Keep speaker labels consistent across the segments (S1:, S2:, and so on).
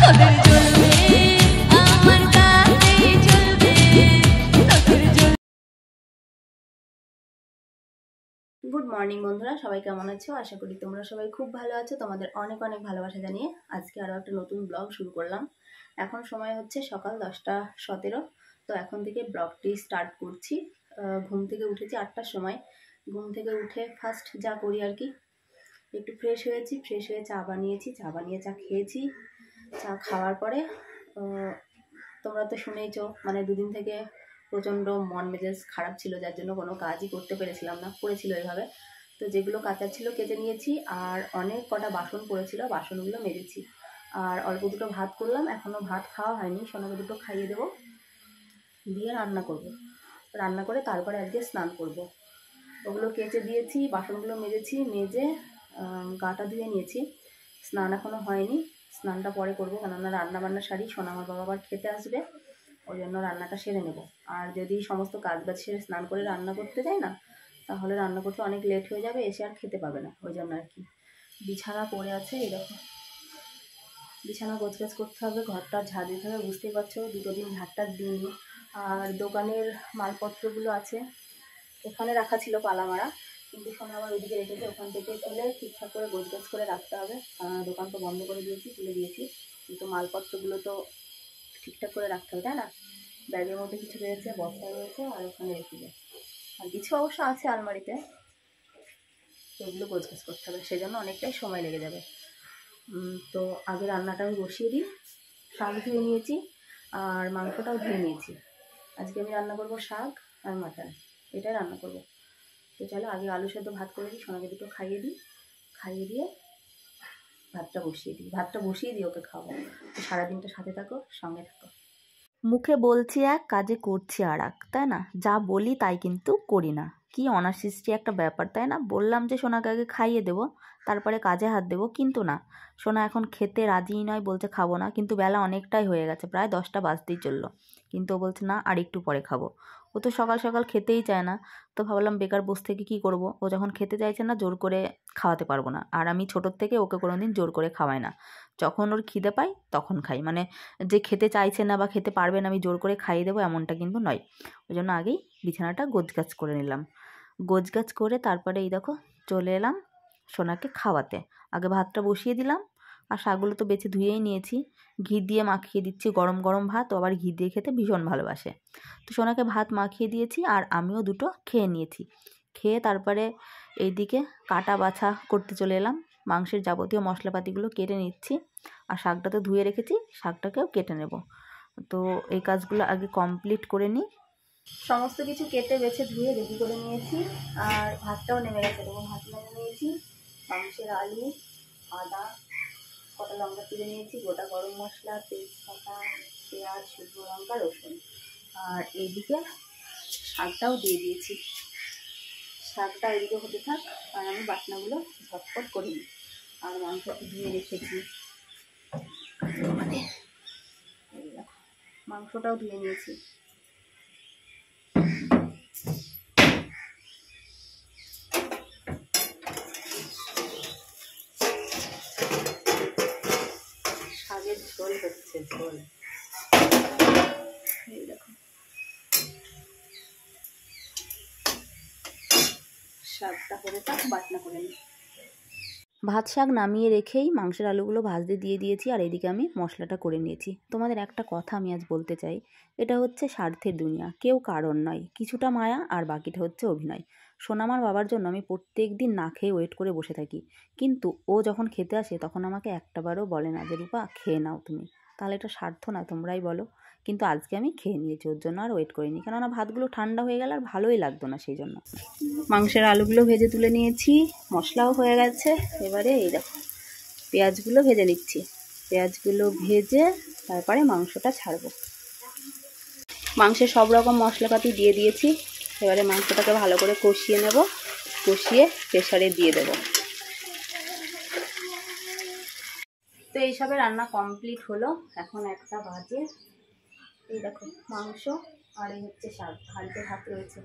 S1: Good morning বন্ধুরা, সবাই কেমন আছো? আশা করি তোমরা সবাই খুব ভালো আছো। তোমাদের অনেক অনেক ভালোবাসা জানিয়ে আজকে আরও একটা নতুন ব্লগ শুরু করলাম। এখন সময় হচ্ছে সকাল 10:17। তো এখন থেকে ব্লগটি স্টার্ট করছি। ঘুম থেকে উঠেছি 8টার সময়। ঘুম থেকে উঠে ফার্স্ট যা করি আর কি, একটু ফ্রেশ হয়েছি, ফ্রেশ হয়ে চা বানিয়েছি, চা বানিয়ে চা খেয়েছি। চা খাওয়ার পরে তোমরা তো শুনেইছো, মানে দুদিন থেকে প্রচণ্ড মন মেজাজ খারাপ ছিল, যার জন্য কোনো কাজই করতে পেরেছিলাম না, পড়েছিল এইভাবে। তো যেগুলো কাচার ছিল কেচে নিয়েছি, আর অনেক কটা বাসন পড়েছিল, বাসনগুলো মেজেছি। আর অল্প দুটো ভাত করলাম, এখনও ভাত খাওয়া হয়নি, সোনাকে দুটো খাইয়ে দেবো, দিয়ে রান্না করব। রান্না করে তারপরে আজকে স্নান করব। ওগুলো কেচে দিয়েছি, বাসনগুলো মেজেছি, মেজে গাটা ধুয়ে নিয়েছি। স্নান এখনও হয়নি, স্নানটা পরে করবো, কেননা রান্নাবান্না সারি, সোনা আমার বাবা আবার খেতে আসবে, ওই জন্য রান্নাটা সেরে নেব। আর যদি সমস্ত কাজ বাজ সেরে স্নান করে রান্না করতে যাই না, তাহলে রান্না করতে অনেক লেট হয়ে যাবে, এসে আর খেতে পাবে না, ওই জন্য আর কি। বিছানা পড়ে আছে, এরকম বিছানা গোছগাছ করতে হবে, ঘরটা ঝাড় দিতে হবে, বুঝতেই পারছো 2 দিন ঝাড়টা দিইনি। আর দোকানের মালপত্রগুলো আছে, এখানে রাখা ছিল পালা মারা, কিন্তু সোনা আবার ওইদিকে রেখেছে, ওখান থেকে তুলে ঠিকঠাক করে গোছগাছ করে রাখতে হবে। দোকান তো বন্ধ করে দিয়েছি, তুলে দিয়েছি, কিন্তু মালপত্রগুলো তো ঠিকঠাক করে রাখতে হবে, তাই না? ব্যাগের মধ্যে কিছু রয়েছে, বস্তা রয়েছে, আর ওখানে রেখে যায়। আর কিছু অবশ্য আছে আলমারিতে, সেগুলো গোছগাছ করতে হবে, সেজন্য অনেকটাই সময় লেগে যাবে। তো আগে রান্নাটা আমি বসিয়ে দিই। শাক ধুয়ে নিয়েছি আর মাংসটাও ধুয়ে নিয়েছি। আজকে আমি রান্না করব শাক আর মাটন, এটাই রান্না করব। তো চলো আগে আলু সেদ্ধ ভাত করে দিই, সোনাকে দুটো খাইয়ে দিই, খাইয়ে দিয়ে ভাতটা বসিয়ে দিই ওকে খাওয়াবো। তো সারাদিনটা সাথে থাকো, সঙ্গে থাকো। মুখে বলছি এক, কাজে করছি আর এক, তাই না? যা বলি তাই কিন্তু করি না, কি অনাসৃষ্টি একটা ব্যাপার, তাই না? বললাম যে সোনাকে আগে খাইয়ে দেবো, তারপরে কাজে হাত দেবো, কিন্তু না, সোনা এখন খেতে রাজিই নয়, বলছে খাবো না। কিন্তু বেলা অনেকটাই হয়ে গেছে, প্রায় 10টা বাজতেই চললো, কিন্তু ও বলছে না, আর একটু পরে খাবো। ও তো সকাল সকাল খেতেই চায় না, তো ভাবলাম বেকার বসে থেকে কী করব, ও যখন খেতে চাইছে না, জোর করে খাওয়াতে পারবো না। আর আমি ছোটোর থেকে ওকে কোনোদিন জোর করে খাওয়াই না, যখন ওর খিদে পাই তখন খাই, মানে যে খেতে চাইছে না বা খেতে পারবে না আমি জোর করে খাইয়ে দেবো এমনটা কিন্তু নয়। ওই জন্য আগেই বিছানাটা গোছগাছ করে নিলাম। গোছগাছ করে তারপরে এই দেখো চলে এলাম সোনাকে খাওয়াতে। আগে ভাতটা বসিয়ে দিলাম, আর শাকগুলো তো বেছে ধুয়েই নিয়েছি, ঘি দিয়ে মাখিয়ে দিচ্ছি, গরম গরম ভাত, ও আবার ঘি দিয়ে খেতে ভীষণ ভালোবাসে। তো সোনাকে ভাত মাখিয়ে দিয়েছি, আর আমিও দুটো খেয়ে নিয়েছি। খেয়ে তারপরে এইদিকে কাটা বাছা করতে চলে এলাম, মাংসের যাবতীয় মশলাপাতিগুলো কেটে নিচ্ছি। আর শাকটা তো ধুয়ে রেখেছি, শাকটাকেও কেটে নেব। তো এই কাজগুলো আগে কমপ্লিট করে নিই। সমস্ত কিছু কেটে বেছে ধুয়ে রেডি করে নিয়েছি, আর ভাতটাও নেমে গেছে, তখন ভাত নেমে নিয়েছি। মাংসের আলু, আদা, কটা লঙ্কা তুলে নিয়েছি, গোটা গরম মশলা, তেজপাতা, পেঁয়াজ, শুকনো লঙ্কা, রসুন, আর এইদিকে শাকটাও দিয়ে দিয়েছি। শাকটা এদিকে হতে থাক, আর আমি বাটনাগুলো ঝটপট করে নিই। আর মাংসটা ধুয়ে রেখেছি, মানে মাংসটাও ধুয়ে নিয়েছি। শাকের ঝোল হচ্ছে, ঝোল এই দেখো, শাকটা করে থাক, বাটনা করে নিই। ভাত শাক নামিয়ে রেখেই মাংসের আলুগুলো ভাজতে দিয়ে দিয়েছি, আর এদিকে আমি মশলাটা করে নিয়েছি। তোমাদের একটা কথা আমি আজ বলতে চাই, এটা হচ্ছে স্বার্থের দুনিয়া, কেউ কারণ নয়, কিছুটা মায়া আর বাকিটা হচ্ছে অভিনয়। সোনামার বাবার জন্য আমি প্রত্যেক দিন না খেয়ে ওয়েট করে বসে থাকি, কিন্তু ও যখন খেতে আসে তখন আমাকে একটাবারও বলে না যে রূপা খেয়ে নাও তুমি, তাহলে এটা স্বার্থ না? তোমরাই বলো। কিন্তু আজকে আমি খেয়ে নিয়েছি, ওর জন্য আর ওয়েট করিনি, কেননা ভাতগুলো ঠান্ডা হয়ে গেলে আর ভালোই লাগতো না, সেই জন্য। মাংসের আলুগুলো ভেজে তুলে নিয়েছি, মশলাও হয়ে গেছে। এবারে এই দেখো পেঁয়াজগুলো ভেজে নিচ্ছি, পেঁয়াজগুলো ভেজে তারপরে মাংসটা ছাড়বো। মাংসে সব রকম মশলাপাতি দিয়ে দিয়েছি, এবারে মাংসটাকে ভালো করে কষিয়ে নেব, কষিয়ে প্রেসারে দিয়ে দেব। তো এইসবে রান্না কমপ্লিট হলো, এখন 1টা বাজে। এই দেখো মাংস আর এই হচ্ছে শাক, হাঁড়িতে ভাত রয়েছে।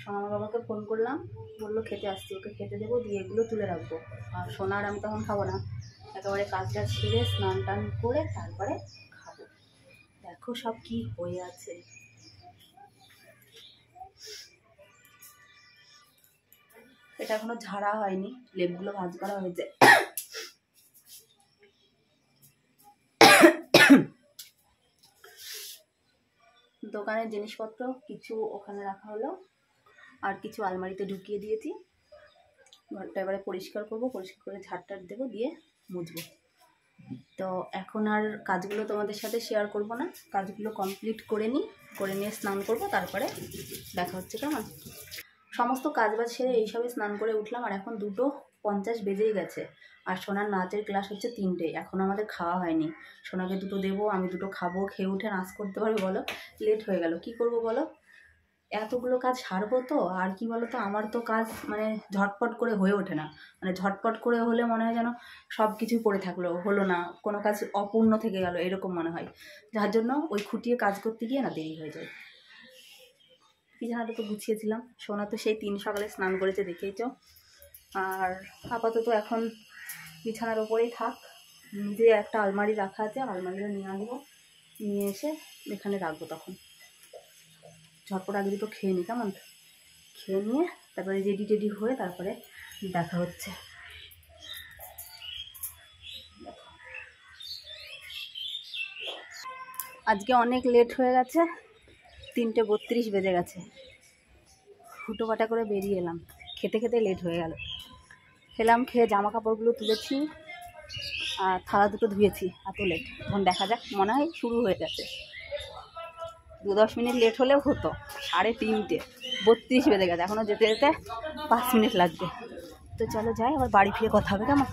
S1: সোনার বাবাকে ফোন করলাম, বললো খেতে আসছি, ওকে খেতে দেবো, দিয়ে এগুলো তুলে রাখবো। আর সোনার আমি তখন খাবো না, একেবারে কাজটা ছেড়ে স্নান টান করে তারপরে খাবো। দেখো সব কি হয়ে আছে। এটা এখনো ঝাড়া হয়নি, লেপগুলো ভাঁজ করা হয়েছে। দোকানের জিনিসপত্র কিছু ওখানে রাখা হলো, আর কিছু আলমারিতে ঢুকিয়ে দিয়েছি। ঘরটা এবারে পরিষ্কার করব, পরিষ্কার করে ঝাড়টার দেবো, দিয়ে মুছবো। তো এখন আর কাজগুলো তোমাদের সাথে শেয়ার করব না, কাজগুলো কমপ্লিট করে নিয়ে স্নান করব, তারপরে দেখা হচ্ছে। কেমন সমস্ত কাজবাজ সেরে এইসবে স্নান করে উঠলাম, আর এখন 2:50 বেজেই গেছে। আর সোনার নাচের ক্লাস হচ্ছে 3টে, এখন আমাদের খাওয়া হয়নি। সোনাকে 2টো দেবো, আমি 2টো খাবো, খেয়ে উঠে নাচ করতে পারবে বলো? লেট হয়ে গেল, কি করব বলো? এতগুলো কাজ সারবো তো, আর কি বলো তো, আমার তো কাজ মানে ঝটপট করে হয়ে ওঠে না। মানে ঝটপট করে হলে মনে হয় যেন সব কিছুই পড়ে থাকলো, হলো না, কোনো কাজ অপূর্ণ থেকে গেল, এরকম মনে হয়। যার জন্য ওই খুঁটিয়ে কাজ করতে গিয়ে না দেরি হয়ে যায়। বিছানাটা তো গুছিয়েছিলাম, সোনা তো সেই 3 সকালে স্নান করেছে, দেখেইছ। আর আপাতত এখন বিছানার ওপরেই থাক। নিজে একটা আলমারি রাখা আছে, আলমারিটা নিয়ে আসবো, নিয়ে এসে এখানে রাখবো। তখন ঝটপট আগে দুটো খেয়ে নিই, কেমন? খেয়ে নিয়ে তারপরে রেডি টেডি হয়ে তারপরে দেখা হচ্ছে। আজকে অনেক লেট হয়ে গেছে, 3:32 বেজে গেছে। হুটোপাটা করে বেরিয়ে এলাম, খেতে খেতে লেট হয়ে গেল। খেলাম, খেয়ে জামা কাপড়গুলো তুলেছি আর থালা দুটো ধুয়েছি, এত লেট। এখন দেখা যাক, মনে হয় শুরু হয়ে গেছে। 2-10 মিনিট লেট হলেও হতো, 3:32 বেজে গেছে, এখনও যেতে যেতে 5 মিনিট লাগবে। তো চলো যাই, আবার বাড়ি ফিরে কথা হবে, কেমন?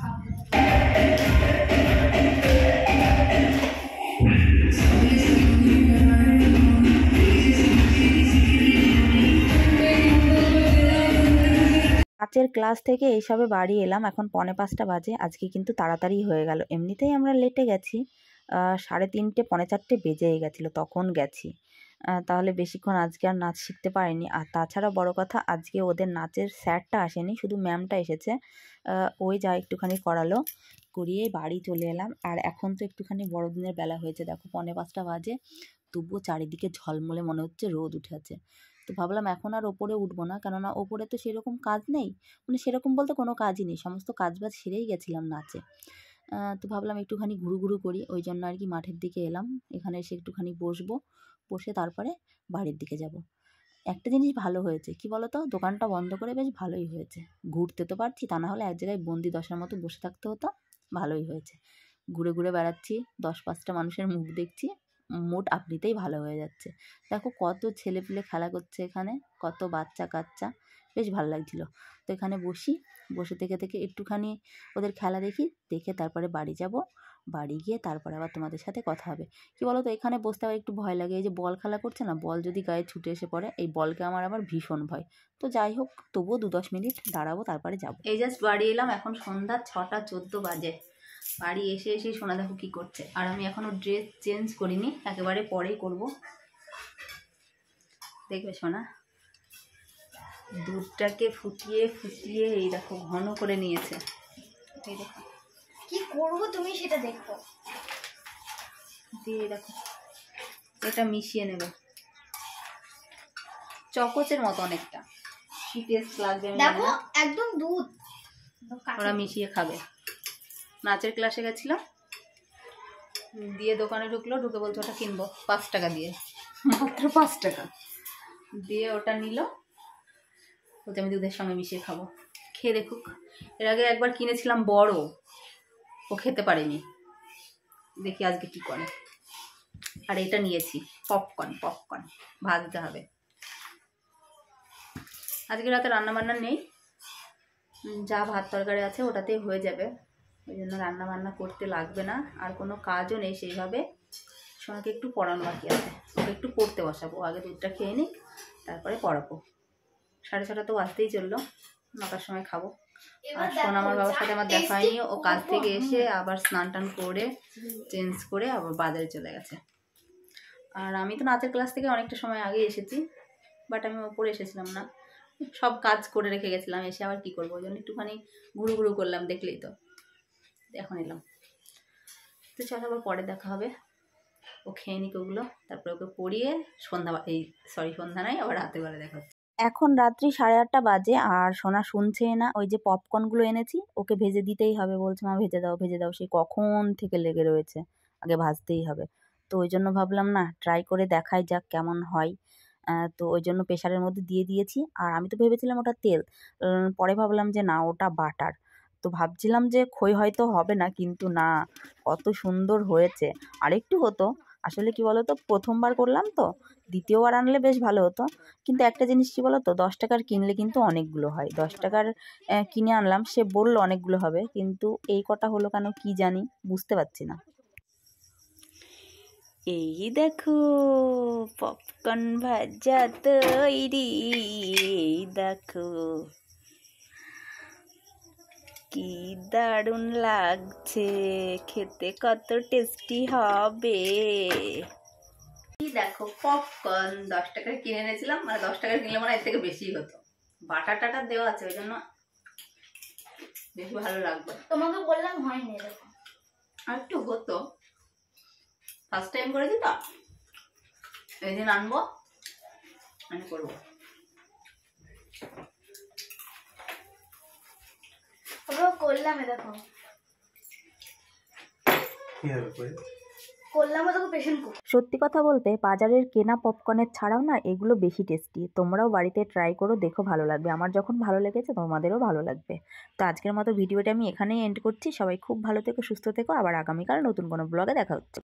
S1: নাচের ক্লাস থেকে এইসবে বাড়ি এলাম, এখন 4:45 বাজে। আজকে কিন্তু তাড়াতাড়ি হয়ে গেল, এমনিতেই আমরা লেটে গেছি। 3:30 4:45 বেজেই গেছিলো তখন গেছি। তাহলে বেশিক্ষণ আজকে আর নাচ শিখতে পারিনি। আর তাছাড়া বড় কথা, আজকে ওদের নাচের স্যারটা আসেনি, শুধু ম্যামটা এসেছে। ওই যা একটুখানি করালো, করিয়ে বাড়ি চলে এলাম। আর এখন তো একটুখানি বড়দিনের বেলা হয়েছে, দেখো 4:45 বাজে, তবুও চারিদিকে ঝলমলে মনে হচ্ছে রোদ উঠে আছে। তো ভাবলাম এখন আর ওপরে উঠবো না, কেননা ওপরে তো সেরকম কাজ নেই, মানে সেরকম বলতে কোনো কাজই নেই, সমস্ত কাজবাজ সেরেই গেছিলাম নাচে। তো ভাবলাম একটুখানি ঘুরু করি, ওই জন্য আর কি মাঠের দিকে এলাম। এখানে এসে একটুখানি বসবো, বসে তারপরে বাড়ির দিকে যাব। একটা জিনিস ভালো হয়েছে, কি বলো তো, দোকানটা বন্ধ করে বেশ ভালোই হয়েছে। ঘুরতে তো পারছি, তা না হলে এক জায়গায় বন্দি দশার মতো বসে থাকতে হতো। ভালোই হয়েছে, ঘুরে বেড়াচ্ছি, 10-5টা মানুষের মুখ দেখছি, মুড আপনিতেই ভালো হয়ে যাচ্ছে। দেখো কত ছেলেপিলে খেলা করছে এখানে, কত বাচ্চা কাচ্চা, বেশ ভালো লাগছিল। তো এখানে বসে থেকে একটুখানি ওদের খেলা দেখে তারপরে বাড়ি যাব। বাড়ি গিয়ে তারপরে আবার তোমাদের সাথে কথা হবে। কি বলো তো, এখানে বসতে আবার একটু ভয় লাগে, এই যে বল খেলা করছে না, বল যদি গায়ে ছুটে এসে পড়ে, এই বলকে আমার আবার ভীষণ ভয়। তো যাই হোক, তবুও 2-10 মিনিট দাঁড়াবো, তারপরে যাব। এই জাস্ট বাড়ি এলাম, এখন সন্ধ্যা 6:14 বাজে। বাড়ি এসে সোনা দেখো কি করছে, আর আমি এখনো ড্রেস চেঞ্জ করিনি, একেবারে পরেই করব। দেখবে সোনা, দুধটাকে ফুটিয়ে এই দেখো ঘন করে নিয়েছে। এই দেখো
S2: কি করবো তুমি সেটা দেখো,
S1: দিয়ে দেখো এটা মিশিয়ে নেবে, চকোচের মতো অনেকটা। কি টেস্ট লাগবে
S2: দেখো, একদম দুধ।
S1: ওরা মিশিয়ে খাবে। নাচের ক্লাসে গেছিলাম, দিয়ে দোকানে ঢুকে বলছে ওটা কিনবো 5 টাকা দিয়ে, মাত্র 5 টাকা দিয়ে ওটা নিল, বলছে আমি দুধের সঙ্গে মিশিয়ে খাবো। খেয়ে দেখুক, এর আগে একবার কিনেছিলাম বড়, ও খেতে পারেনি, দেখি আজকে কি করে। আর এটা নিয়েছি পপকর্ন ভাজতে হবে। আজকে রাতে রান্নাবান্না নেই, যা ভাত তরকারি আছে ওটাতেই হয়ে যাবে, ওই জন্য রান্নাবান্না করতে লাগবে না। আর কোনো কাজও নেই সেইভাবে। সোনাকে একটু পড়ানো বাকি আছে, ওকে একটু পড়তে বসাবো, আগে দুধটা খেয়ে নিক, তারপরে পড়াবো। 6:30 তো আসতেই চললো, 9টার সময় খাবো। আর সোনা আমার বাবার সাথে আমার দেখা হয়নি, ও কাজ থেকে এসে আবার স্নান টান করে চেঞ্জ করে আবার বাজারে চলে গেছে। আর আমি তো নাচের ক্লাস থেকে অনেকটা সময় আগে এসেছি, বাট আমি ওপরে এসেছিলাম না, সব কাজ করে রেখে গেছিলাম, এসে আবার কি করবো, ওই জন্য একটুখানি ঘুরু করলাম, দেখলেই তো। এখন এলাম, তো চলো আবার পরে দেখা হবে। ও খেয়ে নিক ওগুলো, তারপরে ওকে পড়িয়ে সন্ধ্যা নাই, আবার রাতে বেলা দেখা হচ্ছে। এখন রাত্রি 8:30 বাজে, আর সোনা শুনছেই না। ওই যে পপকর্নগুলো এনেছি, ওকে ভেজে দিতেই হবে, বলছে মা ভেজে দাও ভেজে দাও, সেই কখন থেকে লেগে রয়েছে, আগে ভাজতেই হবে। তো ওই জন্য ভাবলাম না, ট্রাই করে দেখাই যাক কেমন হয়। তো ওই জন্য প্রেশারের মধ্যে দিয়ে দিয়েছি। আর আমি তো ভেবেছিলাম ওটা তেল, পরে ভাবলাম যে না, ওটা বাটার। তো ভাবছিলাম যে খই হয়তো হবে না, কিন্তু না, কত সুন্দর হয়েছে। আরেকটু হতো, আসলে কি বলতো, প্রথমবার করলাম তো, দ্বিতীয়বার আনলে বেশ ভালো হতো। কিন্তু একটা জিনিস কি বলতো, 10 টাকার কিনলে কিন্তু অনেকগুলো হয়। 10 টাকার কিনে আনলাম, সে বললো অনেকগুলো হবে, কিন্তু এই কটা হলো কেন কি জানি, বুঝতে পারছি না। এই দেখো, পপকর্ন ভাজা তৈরি। এই দেখো কি দারুণ লাগছে, খেতে কত টেস্টি হবে। দেখো পপকর্ন 10 টাকার কিনে এনেছিলাম, মানে 10 টাকার কিনলে মানে এর থেকে বেশি হতো। বাটার টাটার দেওয়া আছে, ওই জন্য বেশি ভালো লাগবে।
S2: তোমাকে বললাম হয়নি এরকম।
S1: আর একটু হতো, ফার্স্ট টাইম করেছি তো, এই দিন আনবো, আমি করবো।
S2: করলাম দেখো, করলাম দেখো পেশেন্ট।
S1: সত্যি কথা বলতে, বাজারের কেনা পপকর্নের ছাড়াও না, এগুলো বেশি টেস্টি। তোমরাও বাড়িতে ট্রাই করো, দেখো ভালো লাগবে। আমার যখন ভালো লেগেছে, তোমাদেরও ভালো লাগবে। তো আজকের মতো ভিডিওটা আমি এখানেই এন্ড করছি। সবাই খুব ভালো থেকো, সুস্থ থেকো। আবার আগামীকাল নতুন কোনো ব্লগে দেখা হচ্ছে।